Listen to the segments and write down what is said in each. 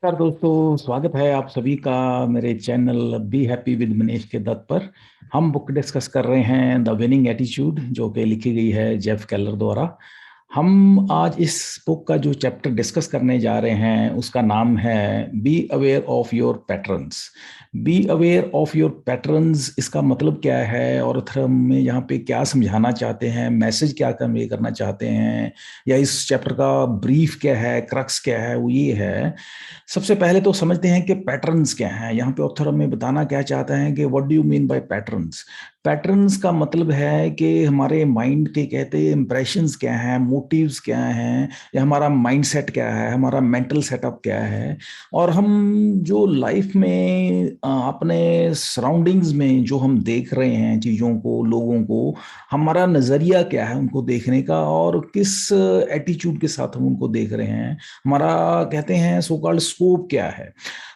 नमस्कार दोस्तों, स्वागत है आप सभी का मेरे channel be happy with Manish के दत्त पर। हम बुक डिस्कस कर रहे हैं द विनिंग एटीट्यूड, जो कि लिखी गई है जेफ केलर द्वारा। हम आज इस बुक का जो चैप्टर डिस्कस करने जा रहे हैं उसका नाम है B aware of your patterns. B aware of your patterns, इसका मतलब क्या है और ऑथर में यहाँ पे क्या समझाना चाहते हैं, मैसेज क्या कन्वे करना चाहते हैं, या इस चैप्टर का ब्रीफ क्या है, क्रक्स क्या है, वो ये है। सबसे पहले तो समझते हैं कि पैटर्न्स क्या हैं। यहाँ पे ऑथर हमें बताना क्या चाहता है कि what do you mean by patterns. Patterns का मतलब है कि हमारे माइंड के कहते हैं इंप्रेशंस क्या हैं, मोटिव्स क्या हैं, या हमारा माइंडसेट क्या है, हमारा मेंटल सेटअप क्या है। और हम जो लाइफ में अपने सराउंडिंग्स में जो हम देख रहे हैं चीज़ों को, लोगों को, हमारा नज़रिया क्या है उनको देखने का, और किस एटीट्यूड के साथ हम उनको देख रहे हैं, हमारा कहते हैं सो कॉल्ड स्कोप क्या है।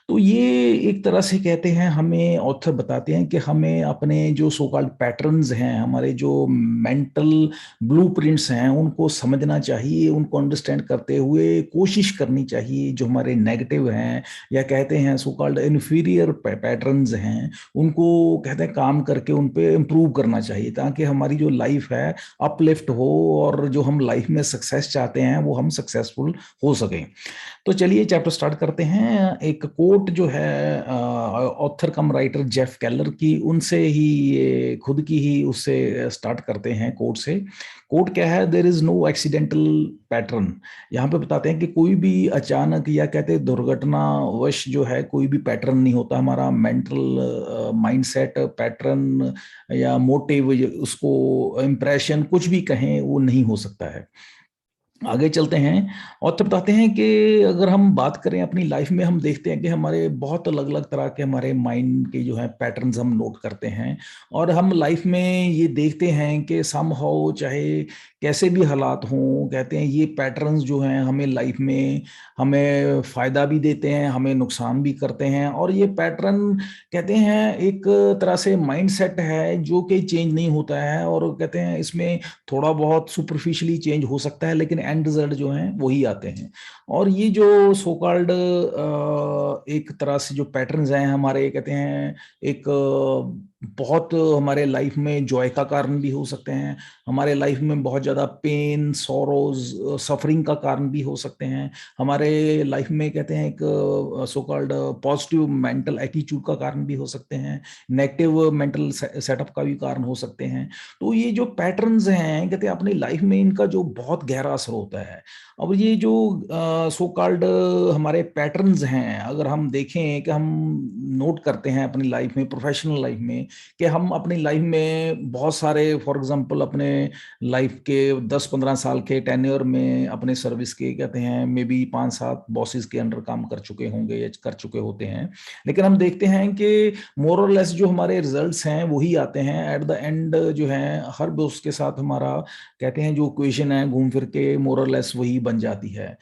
तो ये एक तरह से कहते हैं, हमें ऑथर बताते हैं कि हमें अपने जो सो कॉल्ड पैटर्न्स हैं, हमारे जो मेंटल ब्लूप्रिंट्स हैं, उनको समझना चाहिए। उनको अंडरस्टैंड करते हुए कोशिश करनी चाहिए जो हमारे नेगेटिव हैं, या कहते हैं सो कॉल्ड इन्फीरियर पैटर्न्स हैं, उनको कहते हैं काम करके उन पे इम्प्रूव करना चाहिए, ताकि हमारी जो लाइफ है अपलिफ्ट हो, और जो हम लाइफ में सक्सेस चाहते हैं वो हम सक्सेसफुल हो सकें। तो चलिए चैप्टर स्टार्ट करते हैं। एक कोट जो है ऑथर कम राइटर जेफ केलर की, उनसे ही ये खुद की ही उससे स्टार्ट करते हैं कोट से। कोट क्या है? There is no accidental pattern. यहाँ पे बताते हैं कि कोई भी अचानक या कहते हैं दुर्घटनावश जो है कोई भी पैटर्न नहीं होता। हमारा मेंटल माइंडसेट पैटर्न या मोटिव, उसको इम्प्रेशन कुछ भी कहें, वो नहीं हो सकता है। आगे चलते हैं। और तब बताते हैं कि अगर हम बात करें अपनी लाइफ में, हम देखते हैं कि हमारे बहुत अलग अलग तरह के हमारे माइंड के जो है पैटर्न्स हम नोट करते हैं। और हम लाइफ में ये देखते हैं कि सम हाउ, चाहे कैसे भी हालात हों, कहते हैं ये पैटर्न्स जो हैं हमें लाइफ में हमें फायदा भी देते हैं, हमें नुकसान भी करते हैं। और ये पैटर्न कहते हैं एक तरह से माइंड सेट है जो कि चेंज नहीं होता है, और कहते हैं इसमें थोड़ा बहुत सुपरफिशियली चेंज हो सकता है, लेकिन एंड रिजल्ट जो हैं वही आते हैं। और ये जो सो कॉल्ड एक तरह से जो पैटर्न्स हैं हमारे, कहते हैं एक बहुत हमारे लाइफ में जॉय का कारण भी हो सकते हैं, हमारे लाइफ में बहुत ज्यादा पेन, सोरोज, सफरिंग का कारण भी हो सकते हैं, हमारे लाइफ में कहते हैं एक so called positive mental attitude का कारण भी हो सकते हैं, नेगेटिव मेंटल सेटअप का भी कारण हो सकते हैं। तो ये जो पैटर्न्स हैं, कहते हैं अपनी लाइफ में इनका जो बहुत गहरा असर होता है। अब ये जो सो कॉल्ड हमारे पैटर्न्स हैं, अगर हम देखें कि हम नोट करते हैं अपनी लाइफ में, प्रोफेशनल लाइफ में, कि हम अपनी लाइफ में बहुत सारे, फॉर एग्जांपल अपने लाइफ के 10-15 साल के टेन्योर में अपने सर्विस के, कहते हैं मे बी 5-7 बॉसेस के अंडर काम कर चुके होंगे या कर चुके होते हैं। लेकिन हम देखते हैं कि मोर और लेस जो हमारे रिजल्ट्स हैं वही आते हैं एट द एंड। जो है हर बॉस के साथ हमारा, कहते हैं जो इक्वेशन है घूम फिर के मोर और लेस वही बन जाती है।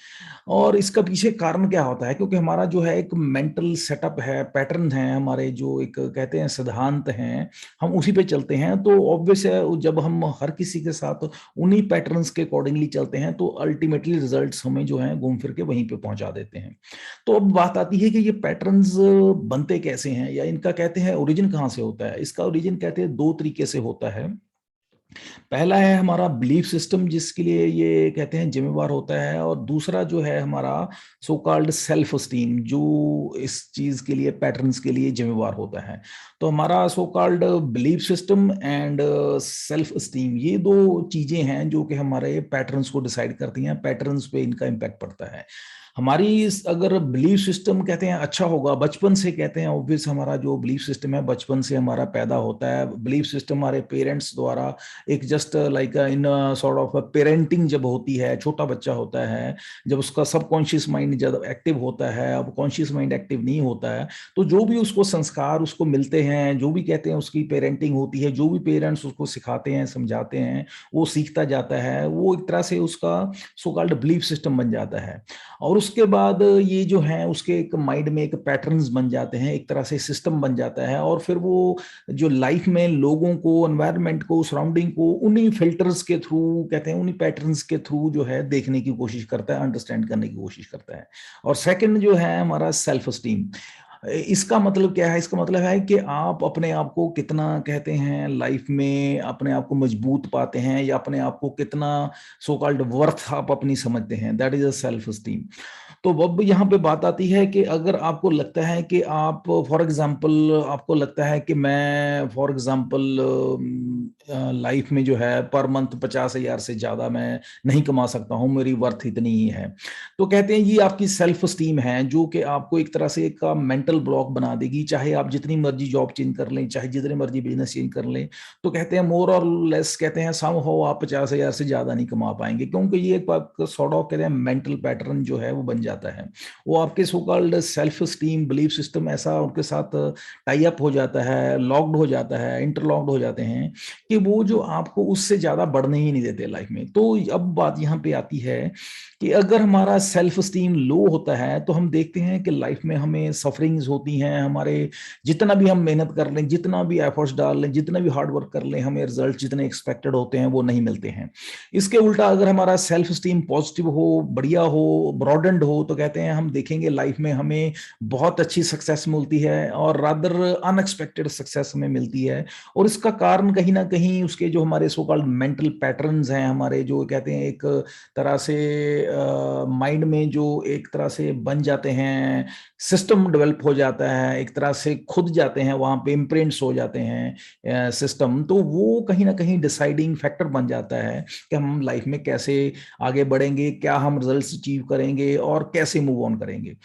और इसका पीछे कारण क्या होता है? क्योंकि हमारा जो है एक मेंटल सेटअप है, पैटर्न है हमारे, जो एक कहते हैं सिद्धांत हैं, हम उसी पे चलते हैं। तो ऑब्वियस है जब हम हर किसी के साथ उन्हीं पैटर्न्स के अकॉर्डिंगली चलते हैं, तो अल्टीमेटली रिजल्ट्स हमें जो है घूम फिर के वहीं पे पहुंचा देते हैं। तो अब बात आती है कि ये पैटर्न्स बनते कैसे हैं, या इनका कहते हैं ओरिजिन कहाँ से होता है। इसका ओरिजिन कहते हैं दो तरीके से होता है। पहला है हमारा बिलीफ सिस्टम, जिसके लिए ये कहते हैं जिम्मेवार होता है, और दूसरा जो है हमारा सो कॉल्ड सेल्फ स्टीम, जो इस चीज के लिए, पैटर्न्स के लिए जिम्मेवार होता है। तो हमारा so called belief system and self esteem, ये दो चीजें हैं जो कि हमारे पैटर्न्स को डिसाइड करती हैं, पैटर्न्स पे इनका इम्पैक्ट पड़ता है। हमारी अगर बिलीफ सिस्टम कहते हैं अच्छा होगा बचपन से, कहते हैं ऑब्वियस हमारा जो बिलीफ सिस्टम है बचपन से हमारा पैदा होता है। बिलीफ सिस्टम हमारे पेरेंट्स द्वारा एक just like in sort of parenting जब होती है, छोटा बच्चा होता है, जब उसका सबकॉन्शियस माइंड जब एक्टिव होता है, अब कॉन्शियस माइंड एक्टिव नहीं होता है, तो जो भी उसको संस्कार उसको मिलते हैं, जो भी कहते हैं उसकी पेरेंटिंग होती है, जो भी पेरेंट्स उसको सिखाते हैं, समझाते हैं, वो सीखता जाता है। वो एक तरह से उसका सो कॉल्ड बिलीफ सिस्टम बन जाता है। और उसके बाद ये जो है उसके एक माइंड में एक पैटर्न्स बन जाते हैं, एक तरह से सिस्टम बन जाता है। और फिर वो जो लाइफ में लोगों को, एनवायरनमेंट को, सराउंडिंग को उन्हीं फिल्टर्स के थ्रू, कहते हैं उन्हीं पैटर्न्स के थ्रू जो है देखने की कोशिश करता है, अंडरस्टैंड करने की कोशिश करता है। और सेकंड जो है हमारा सेल्फ एस्टीम। इसका मतलब क्या है? इसका मतलब है कि आप अपने आप को कितना, कहते हैं, लाइफ में अपने आप को मजबूत पाते हैं, या अपने आप को कितना सो कॉल्ड वर्थ आप अपनी समझते हैं, that is a self esteem. तो अब यहाँ पे बात आती है कि अगर आपको लगता है कि आप, फॉर एग्जांपल, आपको लगता है कि मैं फॉर एग्जांपल लाइफ में जो है पर मंथ 50,000 से ज्यादा मैं नहीं कमा सकता हूँ, मेरी वर्थ इतनी ही है, तो कहते हैं ये आपकी सेल्फ स्टीम है, जो कि आपको एक तरह से एक मेंटल ब्लॉक बना देगी। चाहे आप जितनी मर्जी जॉब चेंज कर लें, चाहे जितने मर्जी बिजनेस चेंज कर लें, तो कहते हैं मोर और लेस, कहते हैं सम हो आप 50,000 से ज्यादा नहीं कमा पाएंगे, क्योंकि ये एक सॉर्ट ऑफ, कहते हैं, मेंटल पैटर्न जो है वो बन जाता है। वो आपके so called self esteem belief system ऐसा उनके साथ टाई अप हो जाता है, लॉक्ड हो जाता है, इंटरलॉक्ड हो जाते हैं, कि वो जो आपको उससे ज्यादा बढ़ने ही नहीं देते लाइफ में। तो अब बात यहाँ पे आती है कि अगर हमारा सेल्फ स्टीम लो होता है, तो हम देखते हैं कि लाइफ में हमें सफरिंग्स होती हैं, हमारे जितना भी हम मेहनत कर लें, जितना भी एफर्ट्स डाल लें, जितना भी हार्ड वर्क कर लें, हमें रिजल्ट जितने एक्सपेक्टेड होते हैं वो नहीं मिलते हैं। इसके उल्टा अगर हमारा सेल्फ स्टीम पॉजिटिव हो, बढ़िया हो, ब्रॉडेंड हो, तो कहते हैं हम देखेंगे लाइफ में हमें बहुत अच्छी सक्सेस मिलती है, और रादर अनएक्सपेक्टेड सक्सेस हमें मिलती है। और इसका कारण कहीं ना कहीं उसके जो हमारे सो कॉल्ड मेंटल पैटर्न्स हैं, हमारे जो कहते हैं एक तरह से माइंड में जो एक तरह से बन जाते हैं, सिस्टम डेवलप हो जाता है, एक तरह से खुद जाते हैं वहां पे, इम्प्रिंट्स हो जाते हैं सिस्टम, तो वो कहीं ना कहीं डिसाइडिंग फैक्टर बन जाता है कि हम लाइफ में कैसे आगे बढ़ेंगे, क्या हम रिजल्ट्स अचीव करेंगे, और कैसे मूव ऑन करेंगे।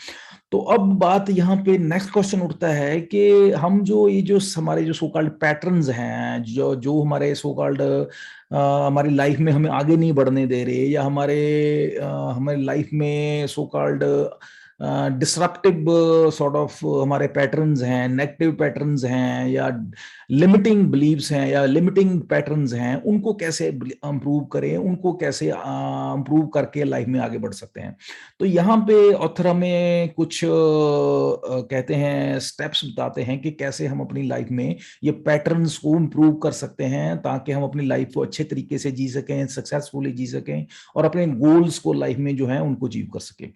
तो अब बात यहाँ पे नेक्स्ट क्वेश्चन उठता है कि हम जो ये जो हमारे जो सो कॉल्ड पैटर्न्स हैं, जो जो हमारे सो कॉल्ड हमारी लाइफ में हमें आगे नहीं बढ़ने दे रहे, या हमारी लाइफ में so called disruptive sort of हमारे पैटर्न्स हैं, नेगेटिव पैटर्न्स हैं, या लिमिटिंग बिलीव्स हैं, या लिमिटिंग पैटर्न्स हैं, उनको कैसे इंप्रूव करें, उनको कैसे इंप्रूव करके लाइफ में आगे बढ़ सकते हैं। तो यहाँ पे ऑथर हमें कुछ कहते हैं स्टेप्स बताते हैं कि कैसे हम अपनी लाइफ में ये पैटर्न्स को इंप्रूव कर सकते हैं, ताकि हम अपनी लाइफ को अच्छे तरीके से जी सकें, सक्सेसफुली जी सकें, और अपने गोल्स को लाइफ में जो है उनको अचीव कर सकें।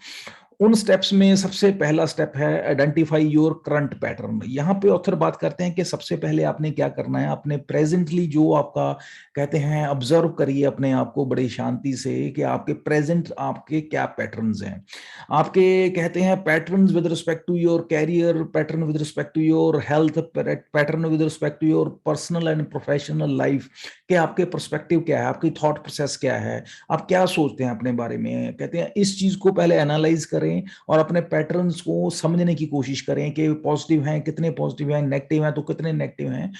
उन स्टेप्स में सबसे पहला स्टेप है आइडेंटिफाई योर करंट पैटर्न। यहाँ पे ऑथर बात करते हैं कि सबसे पहले आपने क्या करना है, अपने प्रेजेंटली जो आपका, कहते हैं, ऑब्जर्व करिए अपने आप को बड़ी शांति से कि आपके प्रेजेंट आपके क्या पैटर्न्स हैं। आपके, कहते हैं, patterns with respect to your career, pattern with respect to your health, pattern with respect to your personal and professional life, कि आपके पर्सपेक्टिव क्या है, आपकी थॉट प्रोसेस क्या है, आप क्या सोचते हैं अपने बारे में। कहते हैं इस चीज को पहले एनालाइज करें, और अपने पैटर्न्स को समझने की कोशिश करें कि पॉजिटिव हैं कितने, पॉजिटिव हैं, नेगेटिव हैं तो कितने नेगेटिव हैं।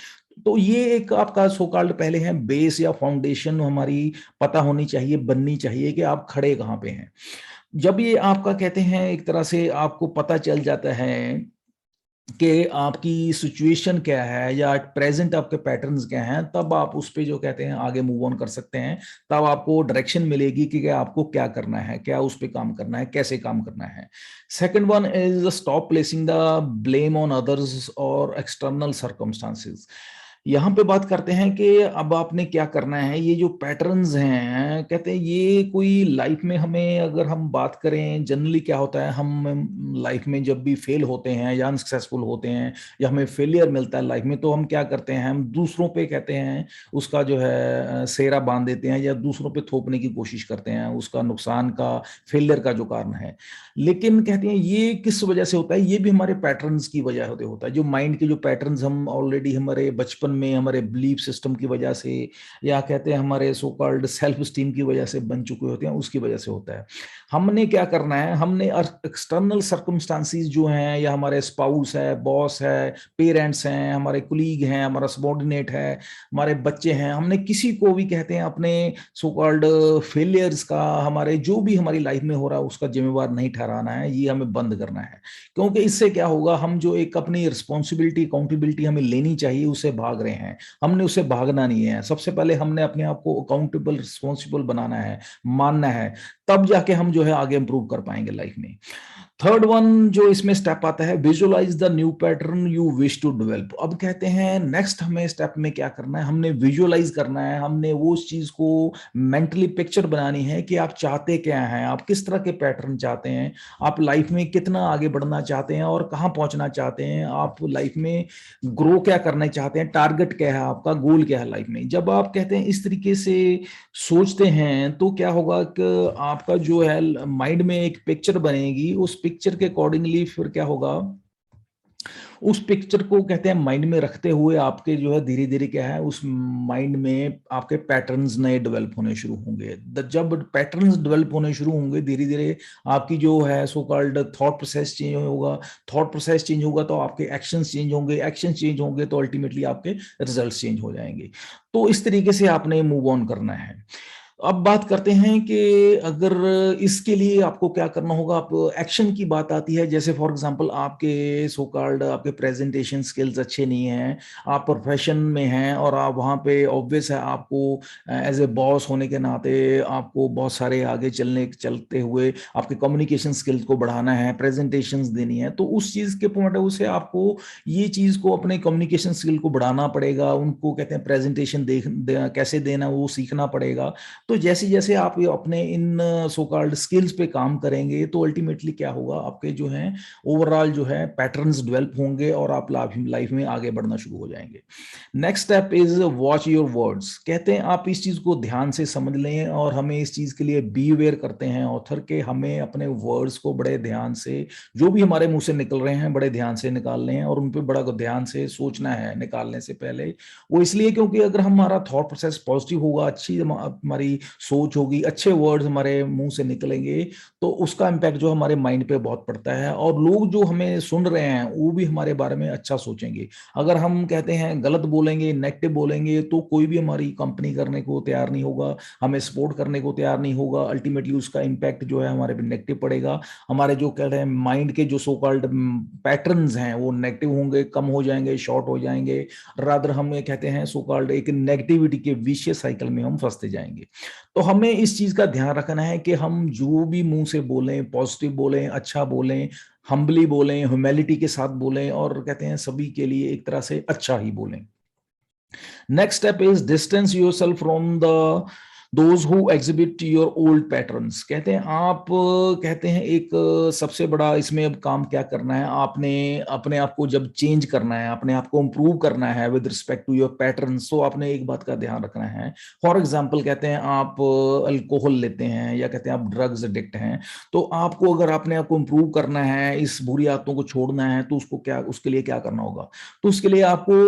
तो ये एक आपका सो कॉल्ड पहले है बेस या फाउंडेशन हमारी पता होनी चाहिए, बननी चाहिए कि आप खड़े कहाँ पे हैं। जब ये आपका, कहते हैं, एक तरह से आपको पता चल जाता है कि आपकी सिचुएशन क्या है, या प्रेजेंट आपके पैटर्न्स क्या हैं, तब आप उस पे जो कहते हैं आगे मूव ऑन कर सकते हैं। तब आपको डायरेक्शन मिलेगी कि आपको क्या करना है, क्या उस पे काम करना है, कैसे काम करना है। Second one is stop placing the blame on others और एक्सटर्नल सर्कमस्टांसेस। यहाँ पे बात करते हैं कि अब आपने क्या करना है। ये जो पैटर्न्स हैं, कहते हैं ये कोई लाइफ में, हमें अगर हम बात करें जनरली क्या होता है, हम लाइफ में जब भी फेल होते हैं या अनसक्सेसफुल होते हैं, या हमें फेलियर मिलता है लाइफ में, तो हम क्या करते हैं, हम दूसरों पे, कहते हैं, उसका जो है सेरा बांध देते हैं, या दूसरों पे थोपने की कोशिश करते हैं उसका नुकसान का, फेलियर का जो कारण है। लेकिन कहते हैं ये किस वजह से होता है, ये भी हमारे पैटर्न्स की वजह से होता है। जो माइंड के जो पैटर्न्स हम ऑलरेडी हमारे बचपन में हमारे बिलीफ सिस्टम की वजह से, या कहते हैं हमारे सो कॉल्ड सेल्फ स्टीम की वजह से बन चुके होते हैं, उसकी वजह से होता है। हमने क्या करना है, हमने एक्सटर्नल सर्कमस्टांसिस जो हैं, या हमारे स्पाउस है, बॉस है, पेरेंट्स हैं, हमारे कुलीग हैं, हमारा सबॉर्डिनेट है, हमारे बच्चे हैं, हमने किसी को भी, कहते हैं, अपने सो कॉल्ड फेलियर्स का, हमारे जो भी हमारी लाइफ में हो रहा है उसका जिम्मेवार नहीं ठहराना है। ये हमें बंद करना है, क्योंकि इससे क्या होगा, हम जो एक अपनी रिस्पॉन्सिबिलिटी, अकाउंटेबिलिटी हमें लेनी चाहिए, उससे भाग रहे हैं। हमने उससे भागना नहीं है। सबसे पहले हमने अपने आप को अकाउंटेबल, रिस्पॉन्सिबल बनाना है, मानना है, तब जाके हम जो है आगे इंप्रूव कर पाएंगे लाइफ में। थर्ड वन जो इसमें स्टेप आता है, visualise the new pattern you wish to develop. अब कहते हैं नेक्स्ट हमें स्टेप में क्या करना है, हमने विजुअलाइज करना है, हमने वो उस चीज को मेंटली पिक्चर बनानी है कि आप चाहते क्या हैं, आप किस तरह के पैटर्न चाहते हैं, आप लाइफ में कितना आगे बढ़ना चाहते हैं और कहाँ पहुंचना चाहते हैं, आप लाइफ में ग्रो क्या करना चाहते हैं, टारगेट क्या है आपका, गोल क्या है लाइफ में। जब आप कहते हैं इस तरीके से सोचते हैं तो क्या होगा कि आपका जो है माइंड में एक पिक्चर बनेगी, उस पिक्चर के अकॉर्डिंगली फिर क्या होगा, उस पिक्चर को कहते हैं माइंड में रखते हुए आपके जो है धीरे धीरे क्या है उस माइंड में आपके पैटर्न्स नए डेवलप होने शुरू होंगे। जब पैटर्न्स डेवलप होने शुरू होंगे धीरे धीरे आपकी जो है so called thought process change होगा, थॉट प्रोसेस चेंज होगा तो आपके एक्शंस चेंज होंगे, एक्शन चेंज होंगे तो अल्टीमेटली आपके रिजल्ट्स चेंज हो जाएंगे। तो इस तरीके से आपने मूव ऑन करना है। अब बात करते हैं कि अगर इसके लिए आपको क्या करना होगा, आप एक्शन की बात आती है, जैसे फॉर एग्जांपल आपके सो कॉल्ड आपके प्रेजेंटेशन स्किल्स अच्छे नहीं हैं, आप प्रोफेशन में हैं और आप वहाँ पे ऑब्वियस है आपको एज ए बॉस होने के नाते आपको बहुत सारे आगे चलते हुए आपके कम्युनिकेशन स्किल्स को बढ़ाना है, प्रेजेंटेशंस देनी है, तो उस चीज़ के पॉइंट ऑफ व्यू से आपको ये चीज़ को अपने कम्युनिकेशन स्किल को बढ़ाना पड़ेगा, उनको कहते हैं प्रेजेंटेशन कैसे देना वो सीखना पड़ेगा। तो जैसे जैसे आप ये अपने इन सो कॉल्ड स्किल्स पे काम करेंगे तो अल्टीमेटली क्या होगा, आपके जो है ओवरऑल जो है पैटर्न्स डेवलप होंगे और आप लाइफ में आगे बढ़ना शुरू हो जाएंगे। Next step is watch your words. कहते हैं आप इस चीज को ध्यान से समझ लें और हमें इस चीज के लिए बी अवेयर करते हैं ऑथर के, हमें अपने वर्ड्स को बड़े ध्यान से जो भी हमारे मुंह से निकल रहे हैं बड़े ध्यान से निकालने हैं और उन पर बड़ा ध्यान से सोचना है निकालने से पहले। वो इसलिए क्योंकि अगर हमारा थॉट प्रोसेस पॉजिटिव होगा, अच्छी हमारी सोच होगी, अच्छे वर्ड्स हमारे मुंह से निकलेंगे तो उसका इम्पैक्ट जो हमारे माइंड पे बहुत पड़ता है और लोग जो हमें सुन रहे हैं वो भी हमारे बारे में अच्छा सोचेंगे। अगर हम कहते हैं गलत बोलेंगे, नेगेटिव बोलेंगे तो कोई भी हमारी कंपनी करने को तैयार नहीं होगा, हमें सपोर्ट करने को तैयार नहीं होगा, अल्टीमेटली उसका इम्पैक्ट जो है हमारे पे नेगेटिव पड़ेगा। हमारे जो कहते हैं माइंड के जो सो कॉल्ड पैटर्न्स हैं वो नेगेटिव होंगे, कम हो जाएंगे, शॉर्ट हो जाएंगे, रादर हम ये कहते हैं सो कॉल्ड एक नेगेटिविटी के विशियस साइकिल में हम फंसते जाएंगे। तो हमें इस चीज का ध्यान रखना है कि हम जो भी मुंह से बोलें पॉजिटिव बोलें, अच्छा बोलें, हम्बली बोलें, ह्यूमैलिटी के साथ बोलें और कहते हैं सभी के लिए एक तरह से अच्छा ही बोलें। Next step is distance yourself from the those who exhibit your old patterns. कहते हैं आप कहते हैं एक सबसे बड़ा इसमें अब काम क्या करना है, आपने अपने आप को जब चेंज करना है, अपने आप को इंप्रूव करना है with respect to your patterns, तो आपने एक बात का ध्यान रखना है। फॉर एग्जांपल कहते हैं आप अल्कोहल लेते हैं या कहते हैं आप ड्रग्स एडिक्ट हैं, तो आपको अगर अपने आप को इंप्रूव करना है, इस बुरी आदतों को छोड़ना है, तो उसको क्या उसके लिए क्या करना होगा, तो उसके लिए आपको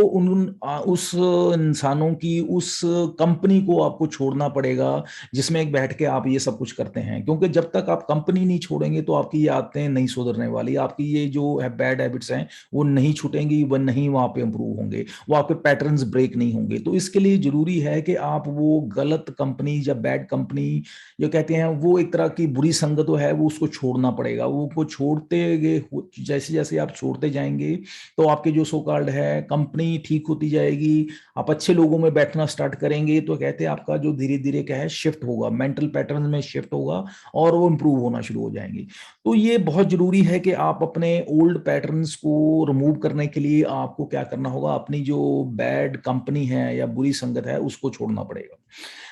उस इंसानों की उस कंपनी को आपको छोड़ना पड़ेगा जिसमें एक बैठ के आप ये सब कुछ करते हैं, क्योंकि जब तक आप कंपनी नहीं छोड़ेंगे तो आपकी ये आदतें नहीं सुधरने वाली, आपकी ये जो है बैड हैबिट्स हैं वो नहीं छूटेंगी, वो नहीं वहां पे इंप्रूव होंगे, वो आपके पैटर्न्स ब्रेक नहीं होंगे। तो इसके लिए जरूरी है कि आप वो गलत कंपनी या बैड कंपनी जो कहते हैं वो एक तरह की बुरी संगत है वो उसको छोड़ना पड़ेगा। वो को छोड़ते गए जैसे जैसे आप छोड़ते जाएंगे तो आपके जो सो कॉल्ड है कंपनी ठीक होती जाएगी, आप अच्छे लोगों में बैठना स्टार्ट करेंगे, तो कहते हैं आपका जो धीरे धीरे क्या है शिफ्ट होगा, मेंटल पैटर्न में शिफ्ट होगा और वो इंप्रूव होना शुरू हो जाएंगे। तो ये बहुत जरूरी है कि आप अपने ओल्ड पैटर्न्स को रिमूव करने के लिए आपको क्या करना होगा, अपनी जो बैड कंपनी है या बुरी संगत है उसको छोड़ना पड़ेगा।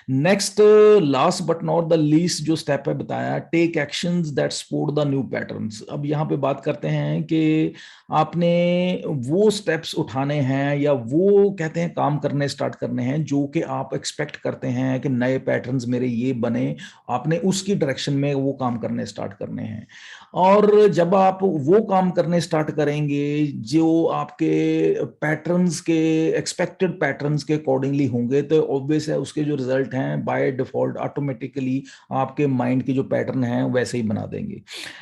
Next last but not the least जो स्टेप है बताया, take actions that support the new patterns. अब यहाँ पे बात करते हैं कि आपने वो स्टेप्स उठाने हैं या वो कहते हैं काम करने स्टार्ट करने हैं जो कि आप एक्सपेक्ट करते हैं कि नए पैटर्न्स मेरे ये बने, आपने उसकी डायरेक्शन में वो काम करने स्टार्ट करने हैं। और जब आप वो काम करने स्टार्ट करेंगे जो आपके पैटर्न्स के एक्सपेक्टेड पैटर्न्स के अकॉर्डिंगली होंगे, तो ऑब्वियस है उसके जो रिजल्ट हैं बाय डिफॉल्ट ऑटोमेटिकली आपके माइंड के जो पैटर्न हैं वैसे ही बना देंगे।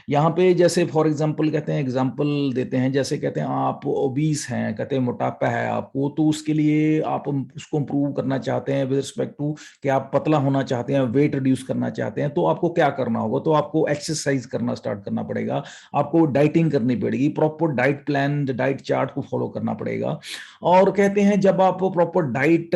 यहाँ पे जैसे फॉर एग्जांपल कहते हैं, एग्जांपल देते हैं, जैसे कहते हैं आप ओबीस हैं, कहते हैं मोटापा है आपको, तो उसके लिए आप उसको इंप्रूव करना चाहते हैं विद रिस्पेक्ट टू कि आप पतला होना चाहते हैं, वेट रिड्यूस करना चाहते हैं, तो आपको क्या करना होगा, तो आपको एक्सरसाइज करना स्टार्ट करना करना पड़ेगा, आपको डाइटिंग करनी पड़ेगी, proper diet plan, diet chart को फॉलो करना पड़ेगा। और कहते हैं जब आप प्रॉपर डाइट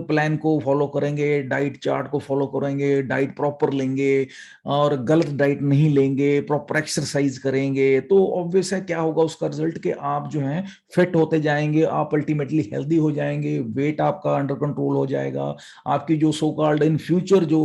प्लान को फॉलो करेंगे, डाइट चार्ट को फॉलो करेंगे, डाइट प्रॉपर लेंगे और गलत डाइट नहीं लेंगे, प्रॉपर एक्सरसाइज करेंगे, तो ऑब्वियस है क्या होगा उसका रिजल्ट, कि आप जो है फिट होते जाएंगे, आप अल्टीमेटली हेल्दी हो जाएंगे, वेट आपका अंडर कंट्रोल हो जाएगा, आपकी जो सो कॉल्ड इन फ्यूचर जो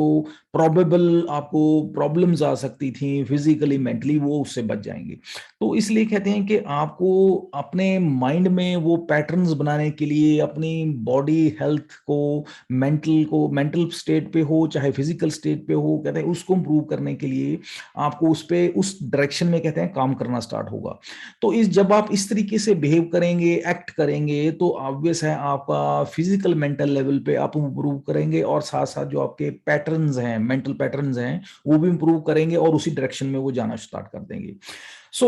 प्रॉबेबल आपको प्रॉब्लम्स आ सकती थी फिजिकली मेंटली, वो उससे बच जाएंगे। तो इसलिए कहते हैं कि आपको अपने माइंड में वो पैटर्न्स बनाने के लिए, अपनी बॉडी हेल्थ को मेंटल स्टेट पे हो चाहे फिजिकल स्टेट पे हो, कहते हैं उसको इंप्रूव करने के लिए आपको उस डायरेक्शन में कहते हैं काम करना स्टार्ट होगा। तो जब आप इस तरीके से बिहेव करेंगे, एक्ट करेंगे, तो ऑब्वियस है आपका फिजिकल मेंटल लेवल पे आप इंप्रूव करेंगे, और साथ साथ जो आपके पैटर्न्स हैं, मेंटल पैटर्न्स हैं, वो भी इंप्रूव करेंगे और उसी डायरेक्शन में वो जाना स्टार्ट कर देंगे।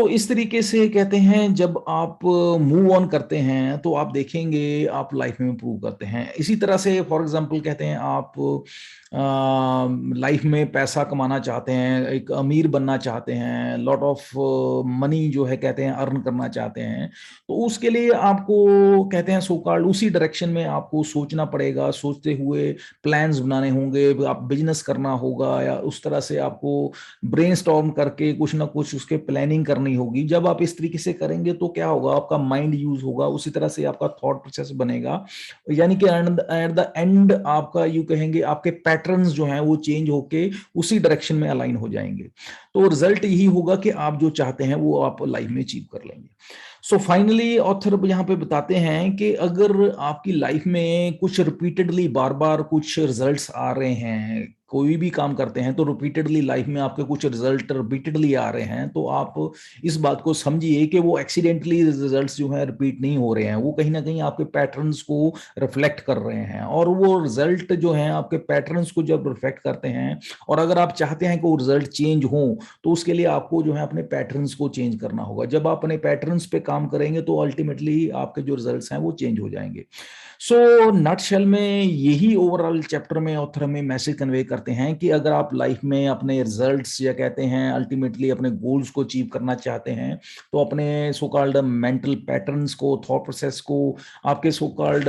इस तरीके से कहते हैं जब आप मूव ऑन करते हैं तो आप देखेंगे आप लाइफ में इंप्रूव करते हैं। इसी तरह से फॉर एग्जांपल कहते हैं आप लाइफ में पैसा कमाना चाहते हैं, एक अमीर बनना चाहते हैं, लॉट ऑफ मनी जो है कहते हैं अर्न करना चाहते हैं, तो उसके लिए आपको कहते हैं सो कॉल्ड उसी डायरेक्शन में आपको सोचना पड़ेगा, सोचते हुए प्लान्स बनाने होंगे, आप बिजनेस करना होगा, या उस तरह से आपको ब्रेनस्टॉर्म करके कुछ ना कुछ उसके प्लानिंग करनी होगी। जब आप इस तरीके से करेंगे तो क्या होगा, आपका माइंड यूज होगा, उसी तरह से आपका थॉट प्रोसेस बनेगा, यानी कि एट द एंड आपका यू कहेंगे आपके पैटर्न्स जो हैं वो चेंज होके उसी डायरेक्शन में अलाइन हो जाएंगे। तो रिजल्ट यही होगा कि आप जो चाहते हैं वो आप लाइफ में अचीव कर लेंगे। फाइनली ऑथर यहाँ पे बताते हैं कि अगर आपकी लाइफ में कुछ रिपीटेडली बार बार कुछ रिजल्ट्स आ रहे हैं, कोई भी काम करते हैं तो रिपीटेडली लाइफ में आपके कुछ रिजल्ट रिपीटेडली आ रहे हैं, तो आप इस बात को समझिए कि वो एक्सीडेंटली रिजल्ट्स जो है रिपीट नहीं हो रहे हैं, वो कहीं ना कहीं आपके पैटर्न्स को रिफ्लेक्ट कर रहे हैं, और वो रिजल्ट जो है आपके पैटर्न्स को जब रिफ्लेक्ट करते हैं, और अगर आप चाहते हैं कि वो रिजल्ट चेंज हो, तो उसके लिए आपको जो है अपने पैटर्न्स को चेंज करना होगा। जब आप अपने पैटर्न्स पे काम करेंगे तो अल्टीमेटली आपके जो रिजल्ट्स हैं वो चेंज हो जाएंगे। नटशेल में यही ओवरऑल चैप्टर में ऑथर हमें मैसेज कन्वे करते हैं कि अगर आप लाइफ में अपने रिजल्ट्स या कहते हैं अल्टीमेटली अपने गोल्स को अचीव करना चाहते हैं, तो अपने सो कॉल्ड मेंटल पैटर्न्स को, थॉट प्रोसेस को, आपके सो कॉल्ड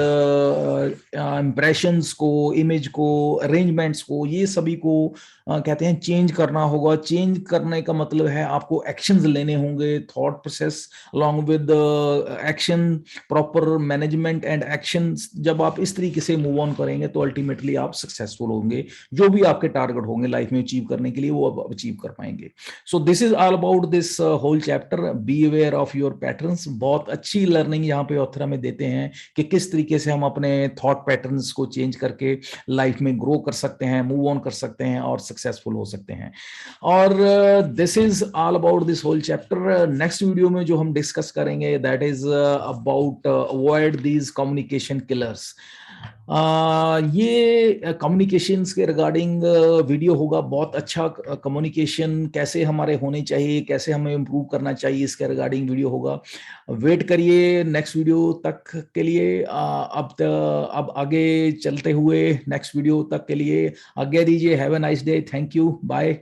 इंप्रेशंस को, इमेज को, अरेंजमेंट्स को, ये सभी को कहते हैं चेंज करना होगा। चेंज करने का मतलब है आपको एक्शंस लेने होंगे, thought process along with action, proper management and action. जब आप इस तरीके से मूव ऑन करेंगे तो अल्टीमेटली आप सक्सेसफुल होंगे, जो भी आपके टारगेट होंगे लाइफ में अचीव करने के लिए वो आप अचीव कर पाएंगे। This is all about this whole chapter, be aware of your patterns. बहुत अच्छी लर्निंग यहाँ पे ऑथर हमें देते हैं कि किस तरीके से हम अपने थॉट पैटर्न्स को चेंज करके लाइफ में ग्रो कर सकते हैं, मूव ऑन कर सकते हैं और सक्सेसफुल हो सकते हैं। और this is all about this whole chapter. Next video में जो हम डिस्कस करेंगे that is about avoid these communication killers. ये कम्युनिकेशंस के रिगार्डिंग वीडियो होगा, बहुत अच्छा कम्युनिकेशन कैसे हमारे होने चाहिए, कैसे हमें इम्प्रूव करना चाहिए, इसके रिगार्डिंग वीडियो होगा। वेट करिए नेक्स्ट वीडियो तक के लिए। अब आगे चलते हुए नेक्स्ट वीडियो तक के लिए आज्ञा दीजिए। Have a nice day, thank you, bye.